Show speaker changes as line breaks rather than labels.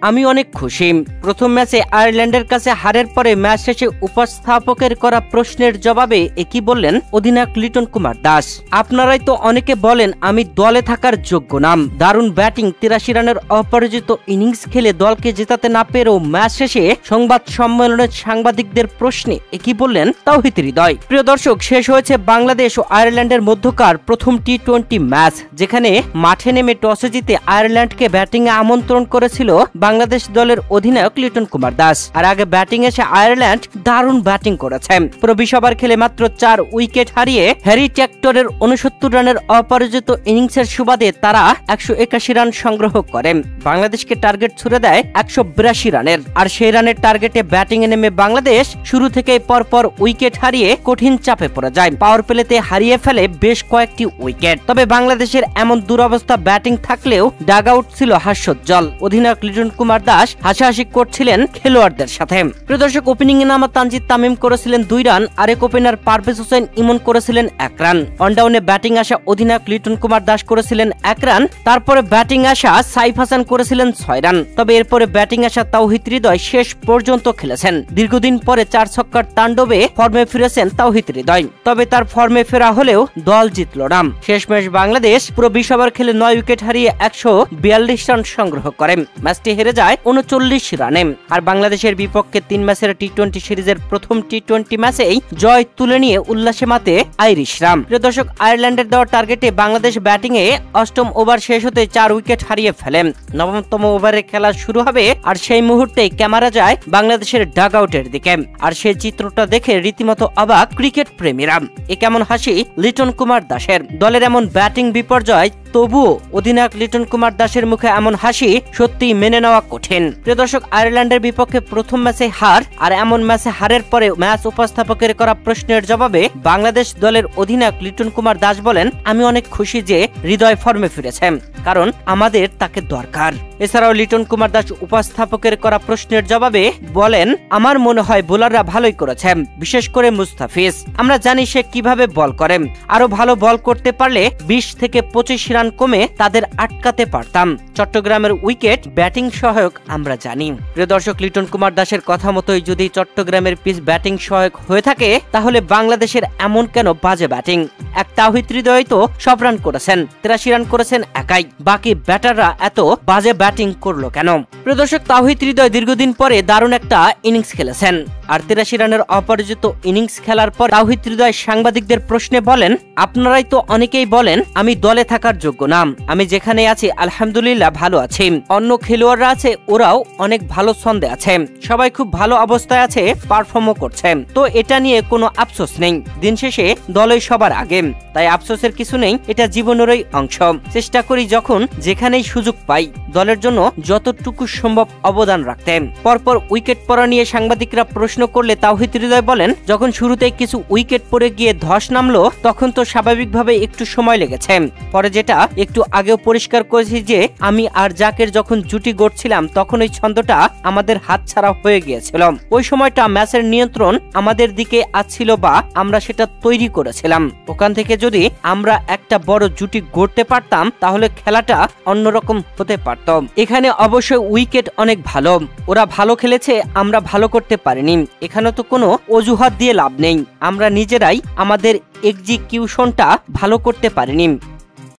আমি অনেক খুশি। প্রথম ম্যাচে আয়ারল্যান্ডের কাছে হারের পরে ম্যাচ শেষে উপস্থাপকের করা প্রশ্নের জবাবে একই বললেন অধিনায়ক লিটন কুমার দাস। আপনারাই তো অনেকে বলেন আমি দলে থাকার যোগ্য নাম। দারুণ ব্যাটিং, 83 রানের অপরাজিত ইনিংস খেলে দলকে জেতাতে না পেরেও ম্যাচ শেষে সংবাদ সম্মেলনের সাংবাদিকদের প্রশ্নে একই বললেন তাওহিদ হৃদয়। প্রিয় দর্শক, শেষ হয়েছে বাংলাদেশ ও আয়ারল্যান্ডের মধ্যকার প্রথম টি-20 ম্যাচ, যেখানে মাঠে নেমে টসে জিতে আয়ারল্যান্ডকে ব্যাটিং এ আমন্ত্রণ করেছিল বাংলাদেশ দলের অধিনায়ক লিটন কুমার দাস। আর আগে ব্যাটিং এসে আয়ারল্যান্ড দারুণ ব্যাটিং করেছে। পুরো 20 ওভার খেলে মাত্র 4 উইকেট হারিয়ে হ্যারি ট্যাক্টরের 69 রানের অপরাজিত ইনিংসের সুবাদে তারা 181 রান সংগ্রহ করে বাংলাদেশকে টার্গেট ছুড়ে দেয় 182 রানের। আর সেই রানের টার্গেটে ব্যাটিং এ নেমে বাংলাদেশ শুরু থেকেই পরপর উইকেট হারিয়ে কঠিন চাপে পড়ে যায়। পাওয়ার প্লেতে হারিয়ে ফেলে বেশ কয়েকটি উইকেট। তবে বাংলাদেশের এমন দুরবস্থা ব্যাটিং থাকলেও ডাগ আউট ছিল হাস্যোজ্জ্বল। অধিনায়ক লিটন কুমার দাস হাসাহাসি করছিলেন খেলোয়াড়দের সাথে। প্রিয় দর্শক, ওপেনিং এ নামা তানজিদ তামিম করেছিলেন 2 রান, আরেক ওপেনার পারভেজ হোসেন ইমন করেছিলেন 1 রান। অনডাউনে ব্যাটিং আসা অধিনায়ক লিটন কুমার দাস করেছিলেন 1 রান। তারপরে ব্যাটিং আসা সাইফ হাসান করেছিলেন 6 রান। তবে এরপরে ব্যাটিং আসা তাওহিদ হৃদয় শেষ পর্যন্ত খেলেছেন। দীর্ঘদিন পরে 4 ছক্কার তাণ্ডবে ফর্মে ফিরেছেন তাওহিদ হৃদয়। তবে তার ফর্মে ফেরা হলেও দল জিতল না। শেষমেশ বাংলাদেশ পুরো 20 ওভার খেলে 9 উইকেট হারিয়ে 142 রান সংগ্রহ করে ম্যাচটি হেরে যায় 39 রানে। আর বাংলাদেশের বিপক্ষে 3 ম্যাচের টি-20 সিরিজের প্রথম টি-20 ম্যাচেই জয় তুলে নিয়ে উল্লাসে মাতে আইরিশরা। প্রিয় দর্শক, আয়ারল্যান্ডের দেওয়া টার্গেটে বাংলাদেশ ব্যাটিং এ 8ম ওভার শেষ হতে 4 উইকেট হারিয়ে ফেলে। 9তম ওভারে খেলা শুরু হবে আর সেই মুহূর্তেই ক্যামেরা যায় বাংলাদেশের ডাগ আউটের দিকে। আর সেই চিত্রটা দেখে রীতিমতো অবাক ক্রিকেট প্রেমীরা। এ কেমন হাসি লিটন কুমার দাসের। দলের এমন ব্যাটিং বিপর্যয়, তবুও অধিনায়ক লিটন কুমার দাসের মুখে এমন হাসি সত্যি মেনে নেওয়া কঠিন। প্রিয় দর্শক, আয়ারল্যান্ডের বিপক্ষে প্রথম ম্যাচে হার, আর এমন ম্যাচে হারের পরে ম্যাচ উপস্থাপকের করা প্রশ্নের জবাবে বাংলাদেশ দলের অধিনায়ক লিটন কুমার দাস বলেন আমি অনেক খুশি যে হৃদয় ফর্মে ফিরেছে, কারণ আমাদের তাকে দরকার। এছাড়াও লিটন কুমার দাস উপস্থাপকের করা প্রশ্নের জবাবে বলেন আমার মনে হয় বোলাররা ভালোই করেছে, বিশেষ করে মুস্তাফিজ। আমরা জানি সে কিভাবে বল করে। আরো ভালো বল করতে পারলে 20 থেকে 25 রান কমে তাদের আটকাতে পারতাম। চট্টগ্রামের উইকেট ব্যাটিং সহায়ক আমরা জানি। প্রিয় দর্শক, লিটন কুমার দাসের কথা মতোই যদি চট্টগ্রামের পিচ ব্যাটিং সহায়ক হয়ে থাকে, তাহলে বাংলাদেশের এমন কেন বাজে ব্যাটিং? এক তাওহিদ হৃদয় তো সব রান করেছেন, 83 রান করেছেন একাই। বাকি ব্যাটাররা এত বাজে ব্যাটিং করলো কেন? প্রিয় দর্শক, তাওহিদ হৃদয় দীর্ঘদিন পরে দারুণ একটা ইনিংস খেলেছেন। আর 83 রানের অপরাজিত ইনিংস খেলার পর তাওহিদ হৃদয় সাংবাদিকদের প্রশ্নে বলেন আপনারাই তো অনেকেই বলেন আমি দলে থাকার যোগ্য নাম। আমি যেখানে আছি আলহামদুলিল্লাহ ভালো আছি। অন্য খেলোয়াড়রা আছে, ওরাও অনেক ভালো ছন্দে আছে। সবাই খুব ভালো অবস্থায় আছে, পারফর্মও করছে। তো এটা নিয়ে কোনো আফসোস নেই। দিন শেষে দলই সবার আগে, তাই আফসোসের কিছু নেই। এটা জীবনেরই অংশ। চেষ্টা করি যখন যেখানেই সুযোগ পাই দলের জন্য যতটুকু সম্ভব অবদান রাখতে। পরপর উইকেট পড়া নিয়ে সাংবাদিকরা প্রশ্ন করলে তাওহিদ হৃদয় বলেন যখন শুরুতে কিছু উইকেট পড়ে গিয়ে ধস নামলো তখন তো স্বাভাবিকভাবে একটু সময় লেগেছে। পরে যেটা একটু আগেও পরিষ্কার করেছি যে আমি আর জাকের যখন জুটি গড়ছিলাম তখন ওই ছন্দটা আমাদের হাতছাড়া হয়ে গিয়েছিল। ওই সময়টা ম্যাচের নিয়ন্ত্রণ আমাদের দিকে আসছিল বা আমরা সেটা তৈরি করেছিলাম। ওখান থেকে যদি আমরা একটা বড় জুটি গড়তে পারতাম তাহলে খেলাটা অন্যরকম হতে পারত। এখানে অবশ্যই উইকেট অনেক ভালো, ওরা ভালো খেলেছে, আমরা ভালো করতে পারিনি। এখানে তো কোনো অজুহাত দিয়ে লাভ নেই। আমরা নিজেরাই আমাদের এক্সিকিউশনটা ভালো করতে পারিনি।